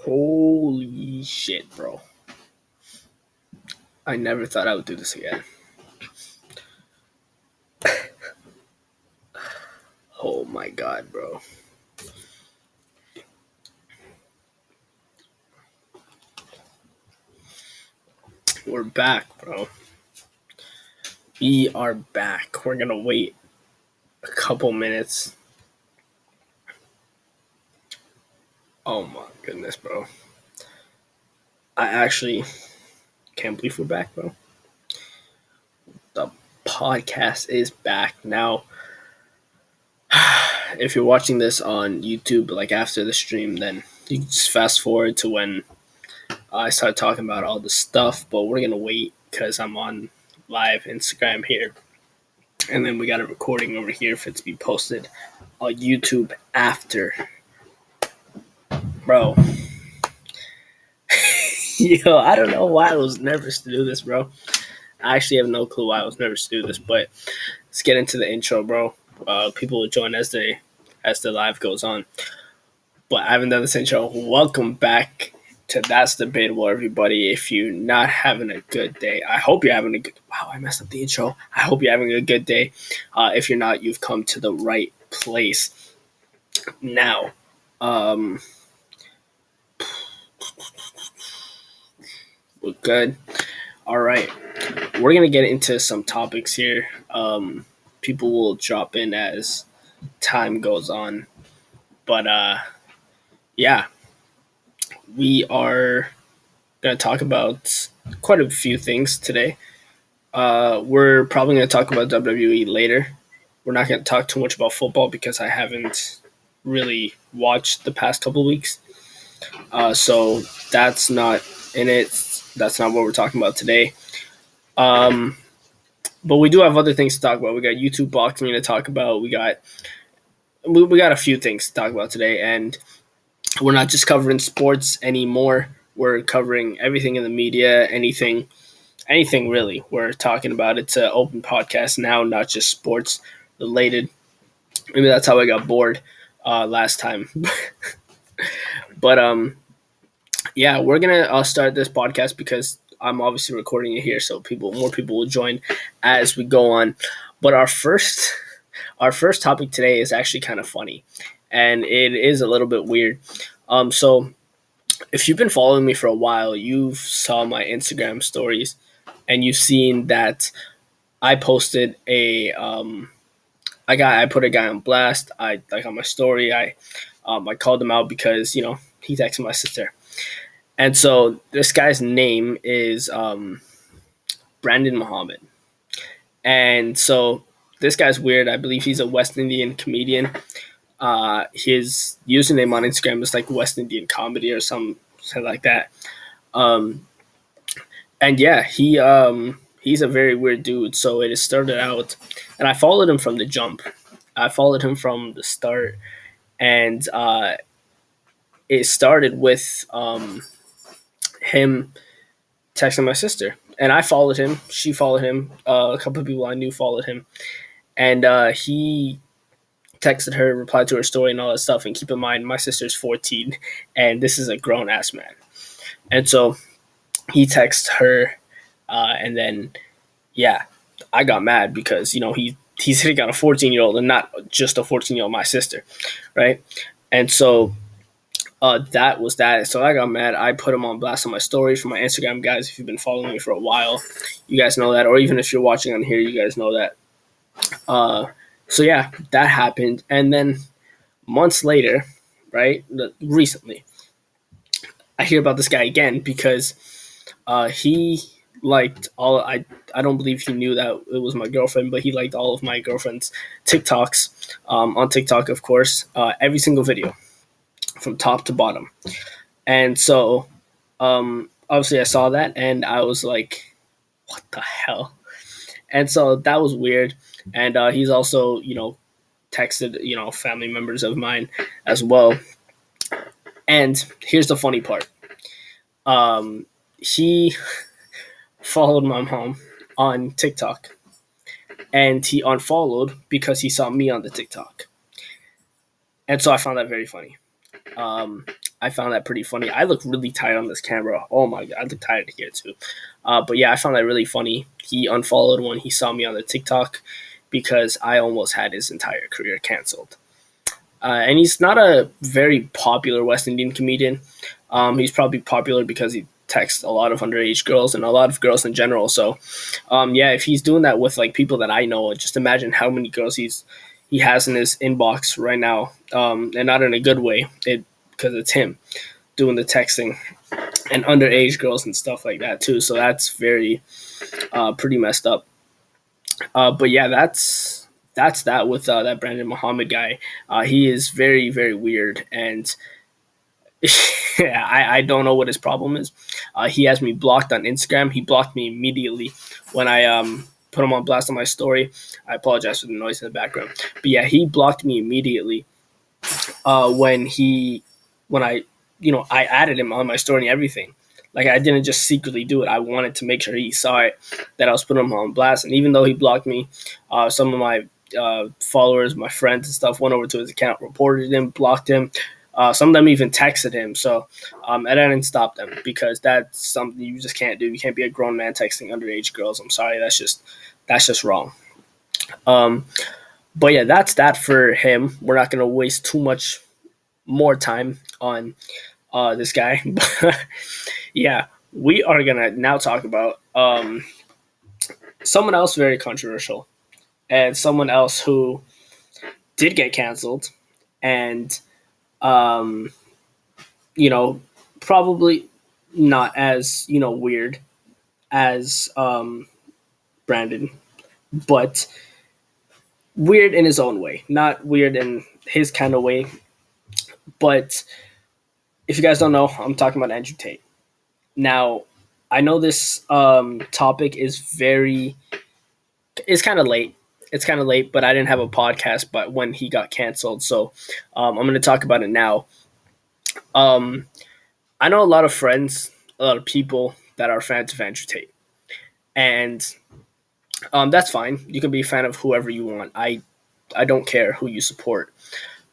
Holy shit, bro. I never thought I would do this again. Oh my god, bro. We're back, bro. We are back. We're gonna wait a couple minutes. Oh my goodness, bro. I actually can't believe we're back, bro. The podcast is back. Now, if you're watching this on YouTube, like after the stream, then you can just fast forward to when I start talking about all the stuff, but we're going to wait because I'm on live Instagram here. And then we got a recording over here for it to be posted on YouTube after. Bro. Yo, I don't know why I was nervous to do this, bro. I actually have no clue why I was nervous to do this, but let's get into the intro, bro. People will join as the live goes on. But I haven't done this intro. Welcome back to That's Debatable, everybody. If you're not having a good day, I hope you're having a good... Wow, I messed up the intro. I hope you're having a good day. If you're not, you've come to the right place. Now, we're good. All right. We're going to get into some topics here. People will drop in as time goes on. But, yeah. We are going to talk about quite a few things today. We're probably going to talk about WWE later. We're not going to talk too much about football because I haven't really watched the past couple of weeks. So that's not in it. That's not what we're talking about today. But we do have other things to talk about. We got YouTube boxing to talk about. We got a few things to talk about today, and we're not just covering sports anymore. We're covering everything in the media, anything really. We're talking about it's an open podcast now, not just sports related. Maybe that's how I got bored last time. But yeah, we're gonna start this podcast because I'm obviously recording it here, so more people will join as we go on. But our first topic today is actually kind of funny, and it is a little bit weird. So if you've been following me for a while, you've saw my Instagram stories, and you've seen that I posted I put a guy on blast. I on my story. I called him out because he texted my sister. And so this guy's name is Brandon Muhammad. And so this guy's weird. I believe he's a West Indian comedian. His username on Instagram is like West Indian Comedy or something like that. And yeah, he's a very weird dude. So it started out, and I followed him from the jump. I followed him from the start, and it started with him texting my sister, and I followed him. She followed him. A couple of people I knew followed him, and he texted her, replied to her story, and all that stuff. And keep in mind, my sister's 14, and this is a grown ass man. And so he texted her, and then yeah, I got mad because he's hitting on a 14-year-old and not just a 14-year-old, my sister, right? And so that was that. So I got mad. I put him on blast on my story for my Instagram, guys. If you've been following me for a while, you guys know that. Or even if you're watching on here, you guys know that. So yeah, that happened. And then months later, right, recently, I hear about this guy again because he liked all. I don't believe he knew that it was my girlfriend, but he liked all of my girlfriend's TikToks on TikTok, of course, every single video, from top to bottom. And so obviously I saw that and I was like, what the hell? And so that was weird. And he's also texted family members of mine as well. And here's the funny part. He followed my mom on TikTok, and he unfollowed because he saw me on the TikTok. And so I found that very funny. I found that pretty funny. I look really tired on this camera. Oh my god, I look tired here too. But yeah, I found that really funny. He unfollowed when he saw me on the TikTok because I almost had his entire career canceled. And he's not a very popular West Indian comedian. He's probably popular because he texts a lot of underage girls and a lot of girls in general. So, yeah, if he's doing that with like people that I know, just imagine how many girls he has in his inbox right now, and not in a good way. Because it's him doing the texting and underage girls and stuff like that too. So that's very pretty messed up. But yeah, that's that with that Brandon Muhammad guy. He is very very weird, and yeah, I don't know what his problem is. He has me blocked on Instagram. He blocked me immediately when I put him on blast on my story. I apologize for the noise in the background, but yeah, he blocked me immediately when I I added him on my story and everything. Like I didn't just secretly do it. I wanted to make sure he saw it, that I was putting him on blast. And even though he blocked me, some of my followers, my friends and stuff went over to his account, reported him, blocked him. Some of them even texted him. So I didn't stop them because that's something you just can't do. You can't be a grown man texting underage girls. I'm sorry, that's just wrong. But yeah, that's that for him. We're not gonna waste too much more time on this guy. Yeah, we are gonna now talk about someone else very controversial and someone else who did get canceled and um, probably not as weird as Brandon, but weird in his own way, not weird in his kind of way. But if you guys don't know, I'm talking about Andrew Tate. Now, I know this topic is it's kind of late. It's kind of late, but I didn't have a podcast but when he got canceled. So I'm going to talk about it now. I know a lot of friends, a lot of people that are fans of Andrew Tate. And that's fine. You can be a fan of whoever you want. I don't care who you support.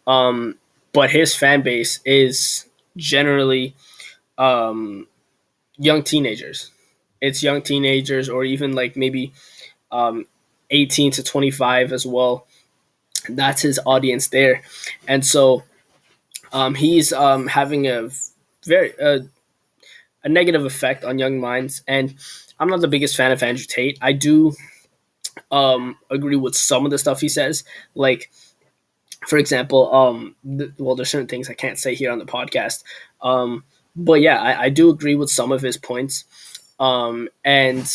But his fan base is generally young teenagers. It's young teenagers or even like maybe 18 to 25 as well. That's his audience there. And so he's having a very a negative effect on young minds. And I'm not the biggest fan of Andrew Tate. I do agree with some of the stuff he says. Like, for example, there's certain things I can't say here on the podcast. But yeah, I do agree with some of his points. And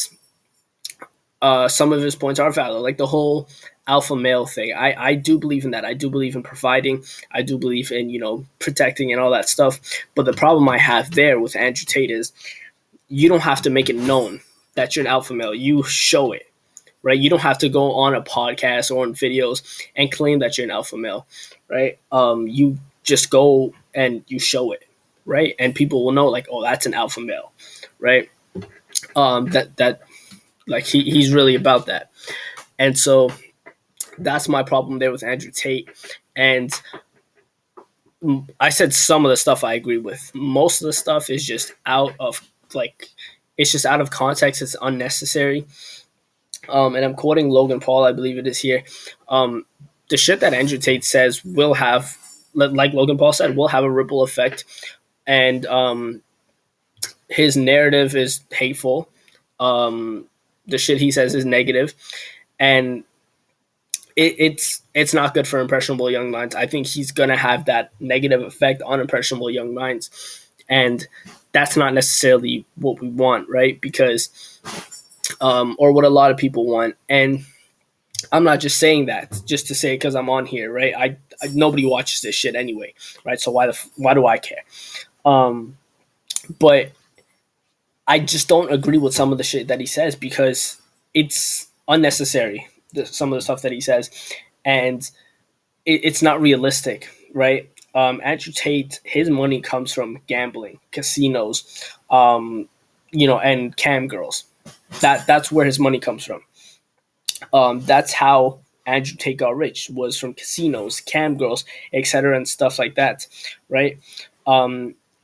some of his points are valid, like the whole alpha male thing. I do believe in that. I do believe in providing. I do believe in, protecting and all that stuff. But the problem I have there with Andrew Tate is you don't have to make it known that you're an alpha male. You show it, right? You don't have to go on a podcast or on videos and claim that you're an alpha male, right? You just go and you show it, right? And people will know, like, oh, that's an alpha male, right? That like he's really about that. And so that's my problem there with Andrew Tate. And I said some of the stuff I agree with. Most of the stuff is just out of it's just out of context. It's unnecessary. And I'm quoting Logan Paul, I believe it is here. The shit that Andrew Tate says will have, like Logan Paul said, will have a ripple effect. And his narrative is hateful. The shit he says is negative, and it's not good for impressionable young minds. I think he's gonna have that negative effect on impressionable young minds, and that's not necessarily what we want, right? Because or what a lot of people want. And I'm not just saying that just to say because I'm on here, right? I nobody watches this shit anyway, right? So why do I care? But I just don't agree with some of the shit that he says because it's unnecessary. Some of the stuff that he says, and it's not realistic, right? Andrew Tate, his money comes from gambling, casinos, and cam girls. That's where his money comes from. That's how Andrew Tate got rich, was from casinos, cam girls, etc., and stuff like that, right?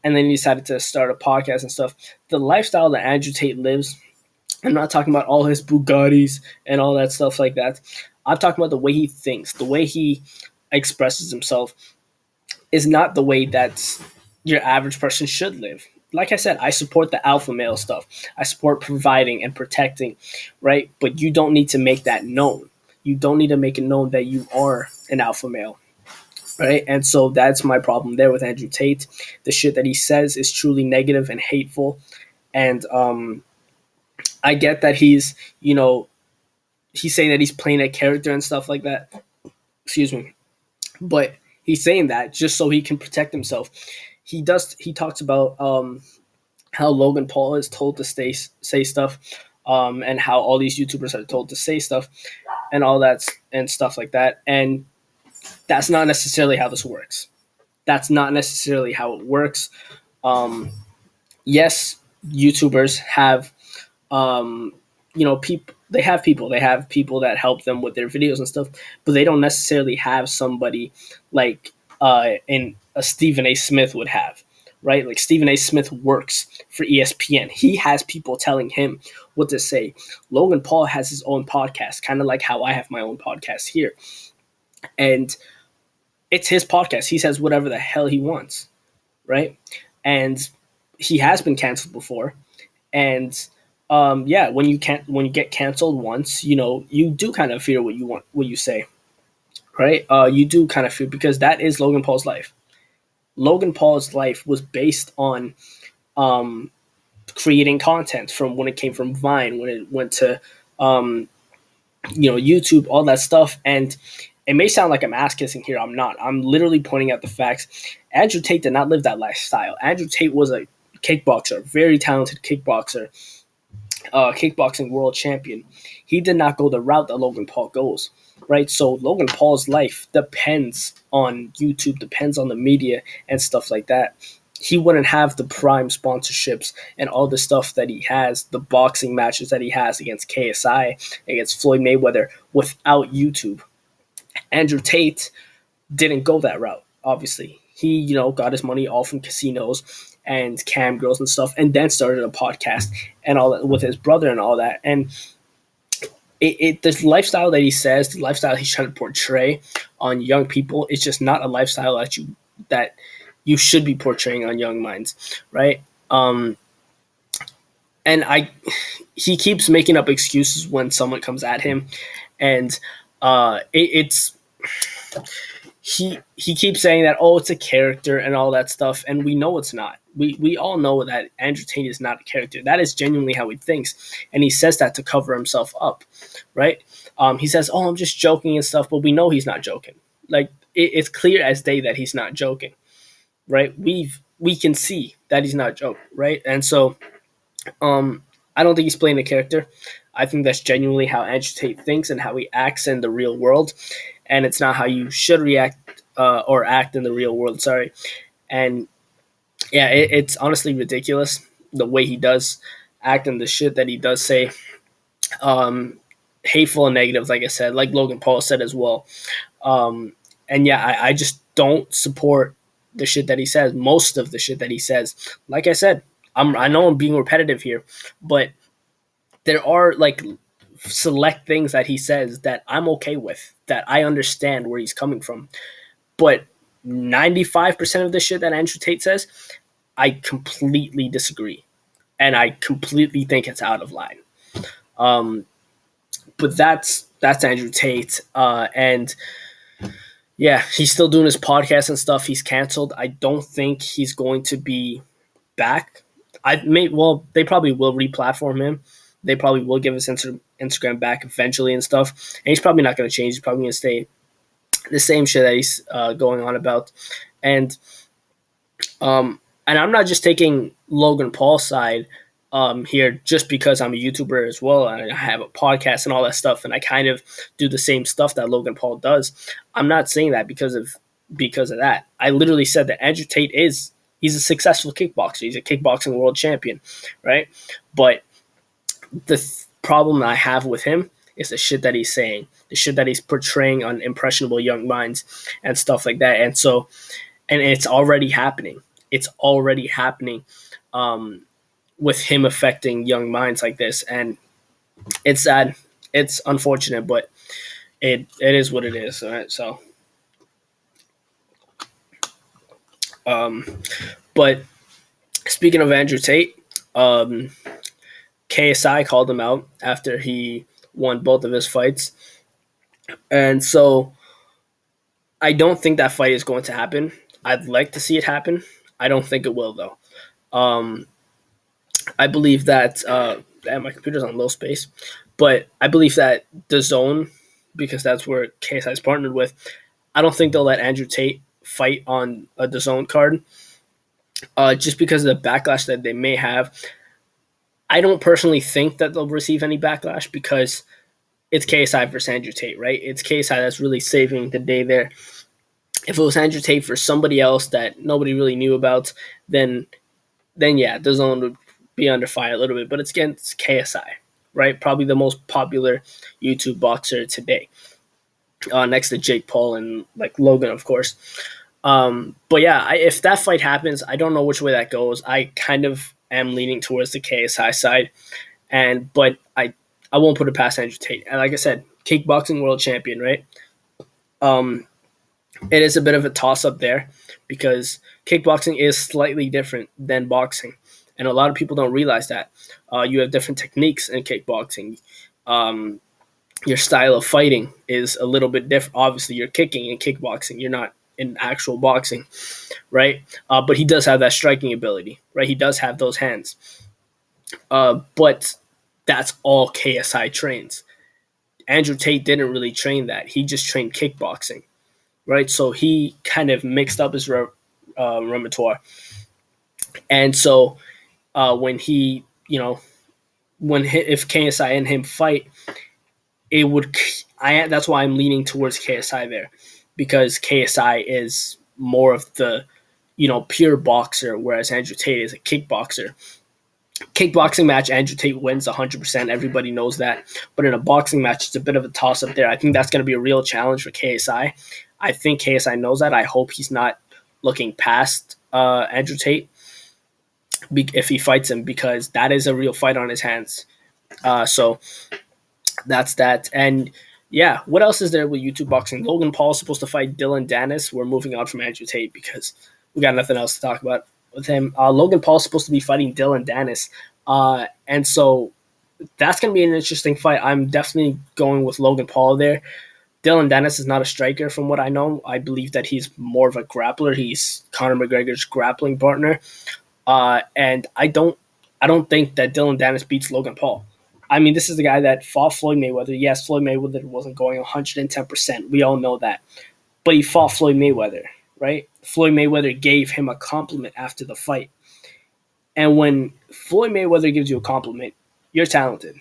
and then he decided to start a podcast and stuff. The lifestyle that Andrew Tate lives, I'm not talking about all his Bugattis and all that stuff like that. I'm talking about the way he thinks, the way he expresses himself is not the way that your average person should live. Like I said, I support the alpha male stuff. I support providing and protecting, right? But you don't need to make that known. You don't need to make it known that you are an alpha male, right? And so that's my problem there with Andrew Tate. The shit that he says is truly negative and hateful. And I get that he's saying that he's playing a character and stuff like that. Excuse me. But he's saying that just so he can protect himself. He talks about how Logan Paul is told to say stuff, and how all these YouTubers are told to say stuff and all that and stuff like that. And that's not necessarily how this works. That's not necessarily how it works. Yes, YouTubers have people. They have people that help them with their videos and stuff, but they don't necessarily have somebody like in a Stephen A. Smith would have, right? Like Stephen A. Smith works for ESPN. He has people telling him what to say. Logan Paul has his own podcast, kind of like how I have my own podcast here. And it's his podcast. He says whatever the hell he wants, right? And he has been canceled before. And when you get canceled once, you do kind of fear what you say, right? You do kind of fear, because that is Logan Paul's life. Logan Paul's life was based on creating content from when it came from Vine, when it went to YouTube, all that stuff. And it may sound like I'm ass kissing here. I'm not. I'm literally pointing out the facts. Andrew Tate did not live that lifestyle. Andrew Tate was a kickboxer, very talented kickboxer. Kickboxing world champion. He did not go the route that Logan Paul goes, right? So Logan Paul's life depends on YouTube, depends on the media and stuff like that. He wouldn't have the prime sponsorships and all the stuff that he has, the boxing matches that he has against KSI, against Floyd Mayweather, without YouTube. Andrew Tate didn't go that route, obviously. He, got his money all from casinos and cam girls and stuff, and then started a podcast and all that with his brother and all that. And the lifestyle that he says, the lifestyle he's trying to portray on young people, is just not a lifestyle that you should be portraying on young minds, right? And he keeps making up excuses when someone comes at him, and he keeps saying that, it's a character and all that stuff, and we know it's not. We all know that Andrew Tate is not a character. That is genuinely how he thinks, and he says that to cover himself up, right? He says, I'm just joking and stuff, but we know he's not joking. Like, it's clear as day that he's not joking, right? We can see that he's not joking, right? And so I don't think he's playing a character. I think that's genuinely how Andrew Tate thinks and how he acts in the real world, and it's not how you should react or act in the real world. Sorry. And yeah, it's honestly ridiculous the way he does act and the shit that he does say. Hateful and negative, like I said, like Logan Paul said as well. And yeah, I just don't support the shit that he says. Most of the shit that he says. Like I said, I know I'm being repetitive here, but there are like select things that he says that I'm okay with, that I understand where he's coming from. But 95% of the shit that Andrew Tate says, I completely disagree. And I completely think it's out of line. But that's Andrew Tate. And yeah, he's still doing his podcast and stuff. He's canceled. I don't think he's going to be back. They probably will re-platform him. They probably will give his Instagram back eventually and stuff. And he's probably not going to change. He's probably going to stay the same shit that he's going on about. And I'm not just taking Logan Paul's side here just because I'm a YouTuber as well, and I have a podcast and all that stuff, and I kind of do the same stuff that Logan Paul does. I'm not saying that because of that. I literally said that Andrew Tate he's a successful kickboxer. He's a kickboxing world champion, right? But the problem I have with him is the shit that he's saying, the shit that he's portraying on impressionable young minds and stuff like that. And so, and it's already happening. it's already happening, um, with him affecting young minds like this. And it's sad. It's unfortunate, but it is what it is. All right? So, um, but speaking of Andrew Tate, um, KSI called him out after he won both of his fights, and so I don't think that fight is going to happen. I'd like to see it happen. I don't think it will though. Um, I believe that my computer's on low space, but I believe that the zone, because that's where KSI is partnered with. I don't think they'll let Andrew Tate fight on the zone card, just because of the backlash that they may have. I don't personally think that they'll receive any backlash because it's KSI versus Andrew Tate, right? It's KSI that's really saving the day there. If it was Andrew Tate for somebody else that nobody really knew about, then yeah, the zone would be under fire a little bit. But it's against KSI, right? Probably the most popular YouTube boxer today, next to Jake Paul and like Logan, of course. But yeah, if that fight happens, I don't know which way that goes. I kind of am leaning towards the KSI side, but I won't put it past Andrew Tate. And like I said, kickboxing world champion, right? Um, it is a bit of a toss up there because kickboxing is slightly different than boxing, and a lot of people don't realize that. You have different techniques in kickboxing. Um, your style of fighting is a little bit different. Obviously, you're kicking in kickboxing. You're not in actual boxing, right? But he does have that striking ability, right? He does have those hands. But that's all KSI trains. Andrew Tate didn't really train that. He just trained kickboxing, right? So he kind of mixed up his repertoire. And so when he, if KSI and him fight, it would. That's why I'm leaning towards KSI there, because KSI is more of the, pure boxer, whereas Andrew Tate is a kickboxer. Kickboxing match, Andrew Tate wins 100%. Everybody knows that. But in a boxing match, it's a bit of a toss-up there. I think that's going to be a real challenge for KSI. I think KSI knows that. I hope he's not looking past Andrew Tate if he fights him, because that is a real fight on his hands. So that's that. And yeah, what else is there with YouTube boxing? Logan Paul is supposed to fight Dylan Dennis. We're moving on from Andrew Tate because we got nothing else to talk about with him. Logan Paul is supposed to be fighting Dylan Dennis. And so that's going to be an interesting fight. I'm definitely going with Logan Paul there. Dylan Dennis is not a striker from what I know. I believe that he's more of a grappler. He's Conor McGregor's grappling partner. And I don't think that Dylan Dennis beats Logan Paul. I mean, this is the guy that fought Floyd Mayweather. Yes, Floyd Mayweather wasn't going 110%. We all know that. But he fought Floyd Mayweather, right? Floyd Mayweather gave him a compliment after the fight. And when Floyd Mayweather gives you a compliment, you're talented,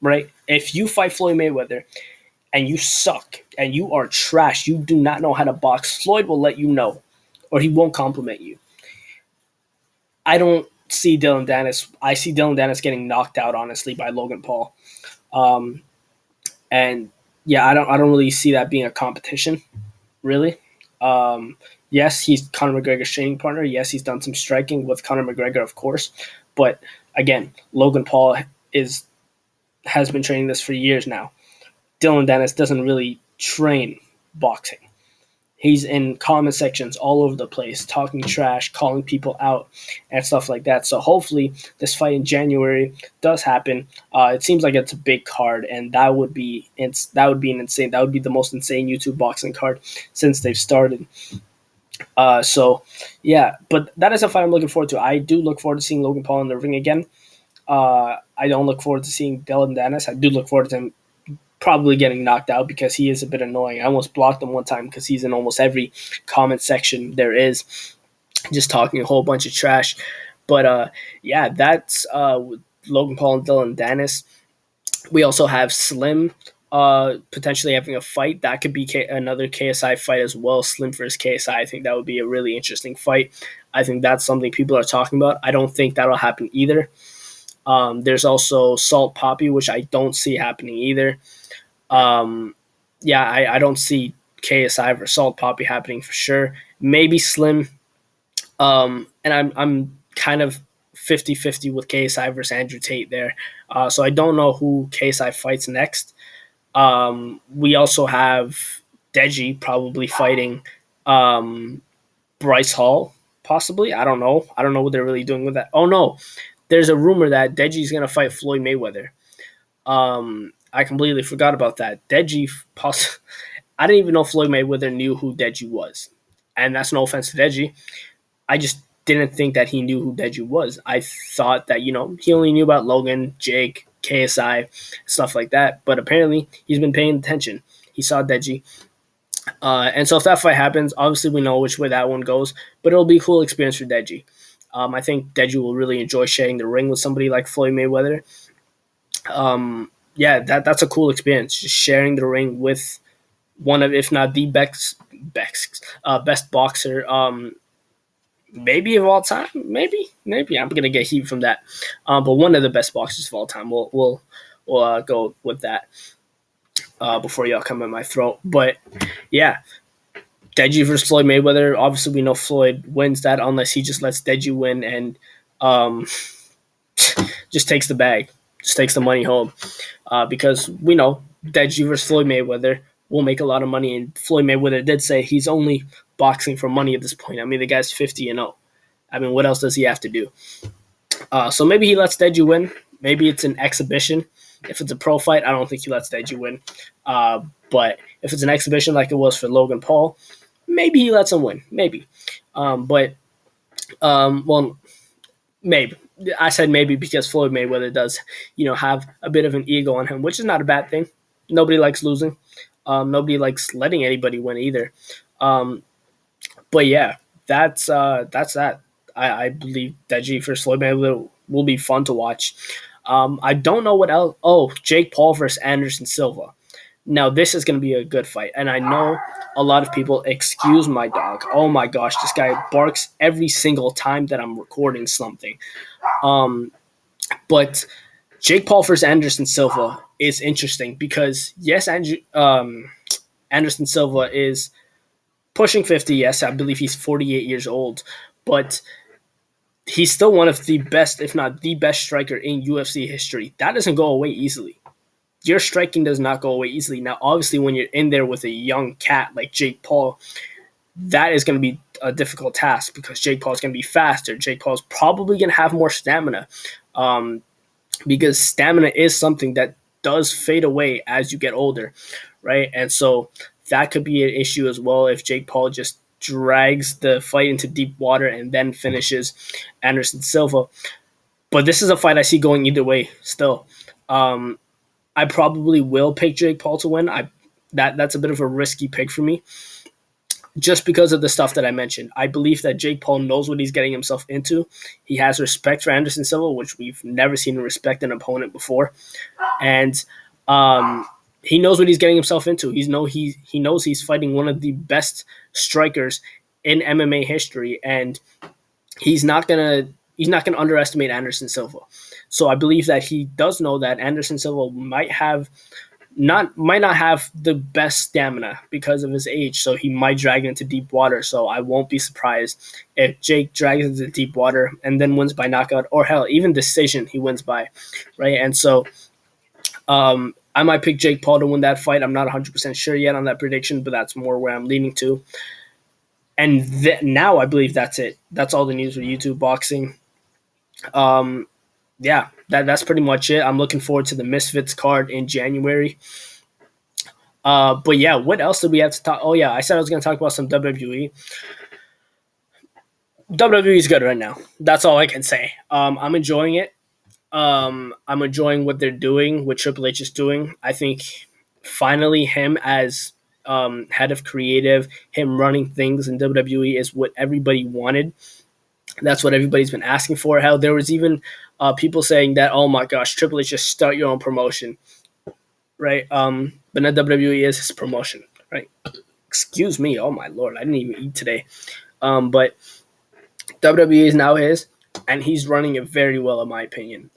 right? If you fight Floyd Mayweather and you suck and you are trash, you do not know how to box, Floyd will let you know, or he won't compliment you. I don't see Dylan Dennis. I see Dylan Dennis getting knocked out, honestly, by Logan Paul. And yeah, I don't really see that being a competition, really. Yes, he's Conor McGregor's training partner. Yes, he's done some striking with Conor McGregor, of course. But again, Logan Paul has been training this for years now. Dylan Dennis doesn't really train boxing. He's in comment sections all over the place, talking trash, calling people out, and stuff like that. So hopefully this fight in January does happen. It seems like it's a big card, and that would be the most insane YouTube boxing card since they've started. So yeah, but that is a fight I'm looking forward to. I do look forward to seeing Logan Paul in the ring again. I don't look forward to seeing Dylan Dennis. I do look forward to him probably getting knocked out because he is a bit annoying. I almost blocked him one time because he's in almost every comment section there is, just talking a whole bunch of trash. But yeah, that's Logan Paul and Dylan Dennis. We also have Slim potentially having a fight. That could be another KSI fight as well. Slim versus KSI. I think that would be a really interesting fight. I think that's something people are talking about. I don't think that'll happen either. There's also Salt Poppy, which I don't see happening either. Yeah, I don't see KSI versus Salt Poppy happening for sure. Maybe Slim and I'm kind of 50-50 with KSI versus Andrew Tate there. So I don't know who KSI fights next. We also have Deji probably fighting um, Bryce Hall, possibly. I don't know. I don't know what they're really doing with that. Oh no, there's a rumor that Deji's gonna fight Floyd Mayweather. I completely forgot about that. I didn't even know Floyd Mayweather knew who Deji was, and that's no offense to Deji. I just didn't think that he knew who Deji was. I thought that he only knew about Logan, Jake, KSI, stuff like that. But apparently, he's been paying attention. He saw Deji, and so if that fight happens, obviously we know which way that one goes. But it'll be a cool experience for Deji. I think Deji will really enjoy sharing the ring with somebody like Floyd Mayweather. Yeah, that's a cool experience. Just sharing the ring with one of, if not the best boxer, maybe of all time. Maybe I'm gonna get heat from that. But one of the best boxers of all time. We'll go with that before y'all come at my throat. But yeah, Deji versus Floyd Mayweather. Obviously, we know Floyd wins that unless he just lets Deji win and um, just takes the bag, just takes the money home. Because we know Deji versus Floyd Mayweather will make a lot of money, and Floyd Mayweather did say he's only boxing for money at this point. I mean, the guy's 50-0. I mean, what else does he have to do? So maybe he lets Deji win. Maybe it's an exhibition. If it's a pro fight, I don't think he lets Deji win. But if it's an exhibition like it was for Logan Paul, maybe he lets him win. Maybe. Well, maybe. I said maybe because Floyd Mayweather does, have a bit of an ego on him, which is not a bad thing. Nobody likes losing. Nobody likes letting anybody win either. But yeah, that's that. I believe Deji versus Floyd Mayweather will be fun to watch. I don't know what else. Oh, Jake Paul versus Anderson Silva. Now this is going to be a good fight, and I know a lot of people excuse my dog. Oh my gosh, this guy barks every single time that I'm recording something. But Jake Paul versus Anderson Silva is interesting because yes, Anderson Silva is pushing 50. Yes, I believe he's 48 years old, but he's still one of the best, if not the best striker in UFC history. That doesn't go away easily. Your striking does not go away easily. Now, obviously, when you're in there with a young cat like Jake Paul, that is going to be a difficult task because Jake Paul is going to be faster. Jake Paul is probably going to have more stamina because stamina is something that does fade away as you get older, right? And so that could be an issue as well if Jake Paul just drags the fight into deep water and then finishes Anderson Silva. But this is a fight I see going either way still. I probably will pick Jake Paul to win. That's a bit of a risky pick for me just because of the stuff that I mentioned. I believe that Jake Paul knows what he's getting himself into. He has respect for Anderson Silva, which we've never seen him respect an opponent before. And he knows what he's getting himself into. He knows he's fighting one of the best strikers in MMA history, and he's not gonna underestimate Anderson Silva. So I believe that he does know that Anderson Silva might not have the best stamina because of his age, so he might drag into deep water. So I won't be surprised if Jake drags into deep water and then wins by knockout, or hell, even decision he wins by, right? And so I might pick Jake Paul to win that fight. I'm not 100% sure yet on that prediction, but that's more where I'm leaning to. And now I believe that's it. That's all the news for YouTube boxing. Yeah, that's pretty much it. I'm looking forward to the Misfits card in January. But yeah, what else did we have to talk? Oh yeah, I said I was going to talk about some WWE. WWE is good right now. That's all I can say. I'm enjoying it. I'm enjoying what they're doing, what Triple H is doing. I think finally him as head of creative, him running things in WWE is what everybody wanted. That's what everybody's been asking for. Hell, there was even people saying that, oh my gosh, Triple H, just start your own promotion, right? But not WWE is his promotion, right? Excuse me, oh my lord, I didn't even eat today. But WWE is now his, and he's running it very well, in my opinion.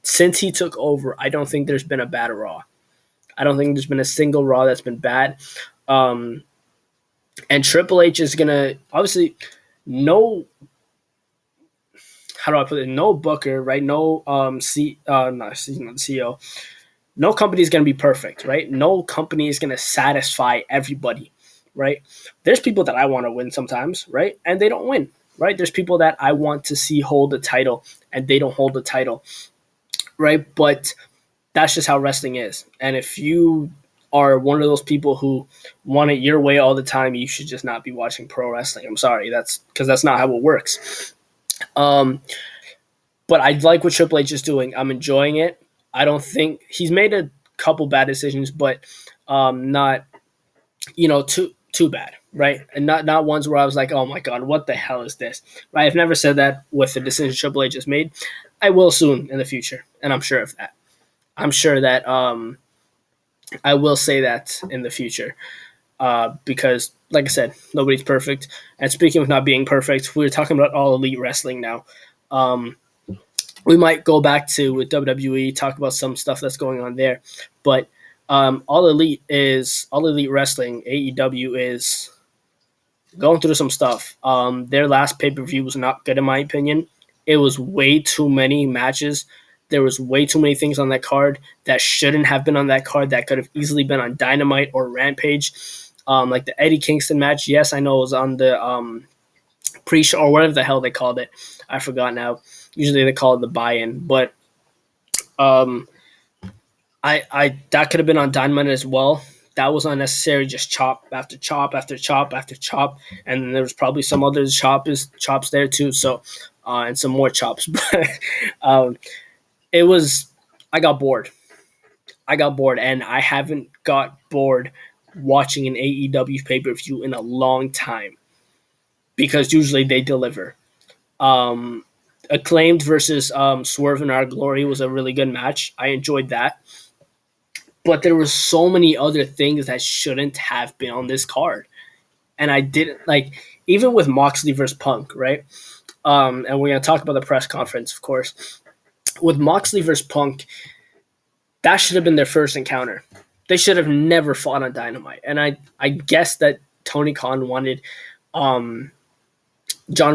Since he took over, I don't think there's been a bad Raw. I don't think there's been a single Raw that's been bad. And Triple H is gonna obviously no how do I put it? No booker, right? No not CEO. No company is going to be perfect, right? No company is going to satisfy everybody, right? There's people that I want to win sometimes, right? And they don't win, right? There's people that I want to see hold the title and they don't hold the title, right? But that's just how wrestling is. And if you are one of those people who want it your way all the time, you should just not be watching pro wrestling. I'm sorry, that's because that's not how it works. Um, but I like what Triple H is doing. I'm enjoying it. I don't think he's made a couple bad decisions, but not too bad, right? And not ones where I was like, oh my god, what the hell is this? Right? I've never said that with the decision Triple H has made. I will soon in the future, and I'm sure of that. I'm sure that I will say that in the future because, like I said, nobody's perfect. And speaking of not being perfect, we're talking about All Elite Wrestling now. We might go back to with WWE, talk about some stuff that's going on there, but All Elite Wrestling. AEW is going through some stuff. Their last pay-per-view was not good in my opinion. It was way too many matches. There was way too many things on that card that shouldn't have been on that card that could have easily been on Dynamite or Rampage. Like the Eddie Kingston match, yes, I know it was on the pre-show or whatever the hell they called it. I forgot now. Usually they call it the buy-in, but I that could have been on Dynamite as well. That was unnecessary, just chop after chop after chop after chop, and then there was probably some other chops there too. So, and some more chops, but it was. I got bored. And I haven't got bored watching an AEW pay per view in a long time because usually they deliver. Acclaimed versus Swerve in Our Glory was a really good match. I enjoyed that. But there were so many other things that shouldn't have been on this card. And I didn't like, even with Moxley versus Punk, right? And we're going to talk about the press conference, of course. With Moxley versus Punk, that should have been their first encounter. They should have never fought on Dynamite. And I guess that Tony Khan wanted John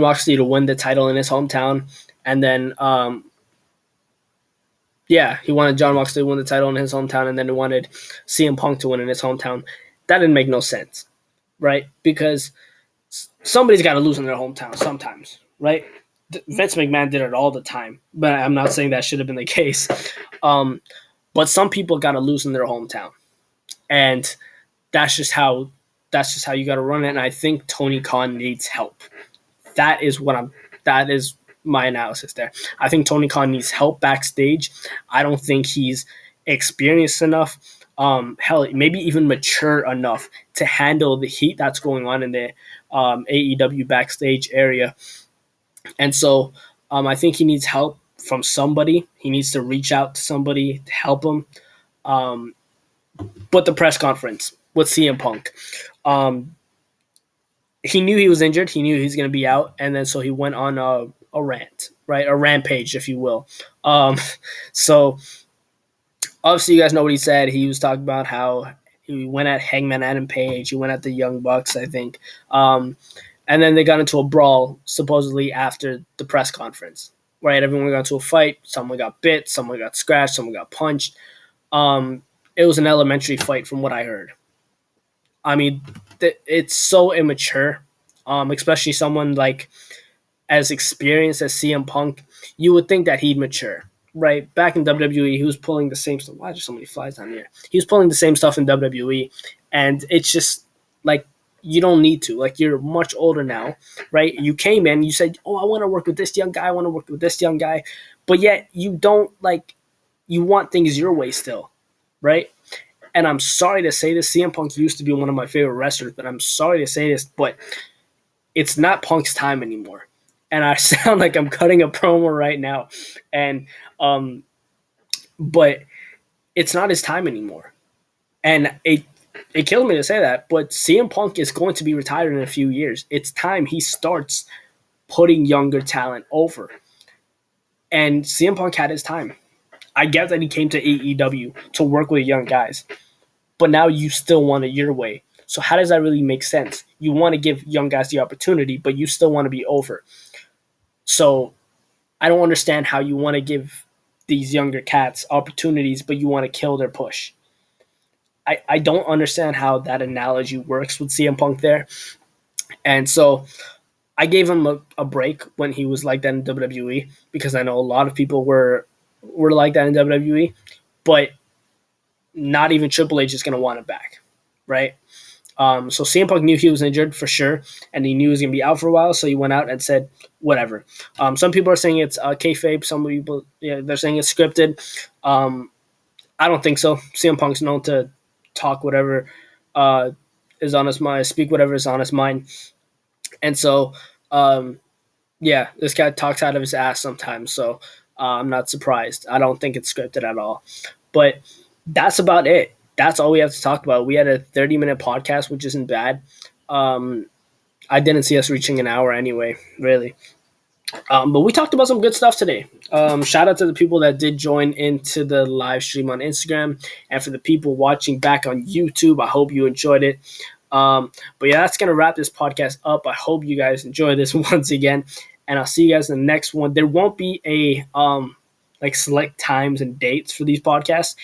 Moxley to win the title in his hometown. And then he wanted John Moxley to win the title in his hometown, and then he wanted CM Punk to win in his hometown. That didn't make no sense, right? Because somebody's got to lose in their hometown sometimes, right? Vince McMahon did it all the time, but I'm not saying that should have been the case. But some people got to lose in their hometown, and that's just how you got to run it. And I think Tony Khan needs help. That is my analysis there. I think Tony Khan needs help backstage. I don't think he's experienced enough, maybe even mature enough to handle the heat that's going on in the AEW backstage area. And so I think he needs help from somebody. He needs to reach out to somebody to help him. But the press conference with CM Punk, he knew he was injured. He knew he was going to be out. And then so he went on a rant, right? A rampage, if you will. So obviously you guys know what he said. He was talking about how he went at Hangman Adam Page. He went at the Young Bucks, I think. And then they got into a brawl, supposedly after the press conference, right? Everyone got into a fight. Someone got bit. Someone got scratched. Someone got punched. It was an elementary fight from what I heard. I mean, it's so immature, especially someone like as experienced as CM Punk. You would think that he'd mature, right? Back in WWE, he was pulling the same stuff. Why are there so many flies down here? He was pulling the same stuff in WWE, and it's just like you don't need to. Like, you're much older now, right? You came in, you said, "Oh, I want to work with this young guy. I want to work with this young guy," but yet you don't you want things your way still, right? And I'm sorry to say this, CM Punk used to be one of my favorite wrestlers, but I'm sorry to say this, but it's not Punk's time anymore. And I sound like I'm cutting a promo right now. And but it's not his time anymore. And it killed me to say that, but CM Punk is going to be retired in a few years. It's time he starts putting younger talent over. And CM Punk had his time. I get that he came to AEW to work with young guys, but now you still want it your way. So how does that really make sense? You want to give young guys the opportunity, but you still want to be over. So I don't understand how you want to give these younger cats opportunities, but you want to kill their push. I don't understand how that analogy works with CM Punk there. And so I gave him a break when he was like that in WWE, because I know a lot of people were like that in WWE, but not even Triple H is going to want it back, right? So CM Punk knew he was injured for sure, and he knew he was going to be out for a while, so he went out and said whatever. Some people are saying it's kayfabe. Some people, they're saying it's scripted. I don't think so. CM Punk's known to talk whatever is on his mind, speak whatever is on his mind, and so this guy talks out of his ass sometimes. So I'm not surprised. I don't think it's scripted at all. But that's about it. That's all we have to talk about. We had a 30-minute podcast, which isn't bad. I didn't see us reaching an hour anyway, really. But we talked about some good stuff today. Shout out to the people that did join into the live stream on Instagram, and for the people watching back on YouTube, I hope you enjoyed it. But that's going to wrap this podcast up. I hope you guys enjoy this once again, and I'll see you guys in the next one. There won't be a select times and dates for these podcasts.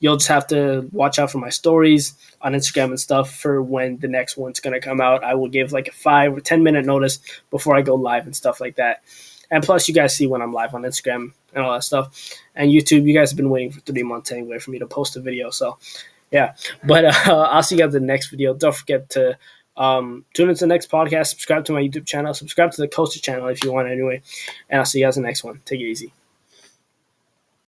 You'll just have to watch out for my stories on Instagram and stuff for when the next one's going to come out. I will give like a 5 or 10 minute notice before I go live and stuff like that. And plus, you guys see when I'm live on Instagram and all that stuff. And YouTube, you guys have been waiting for 3 months anyway for me to post a video. So, yeah. But I'll see you guys in the next video. Don't forget to tune into the next podcast. Subscribe to my YouTube channel. Subscribe to the Coaster channel if you want anyway. And I'll see you guys in the next one. Take it easy.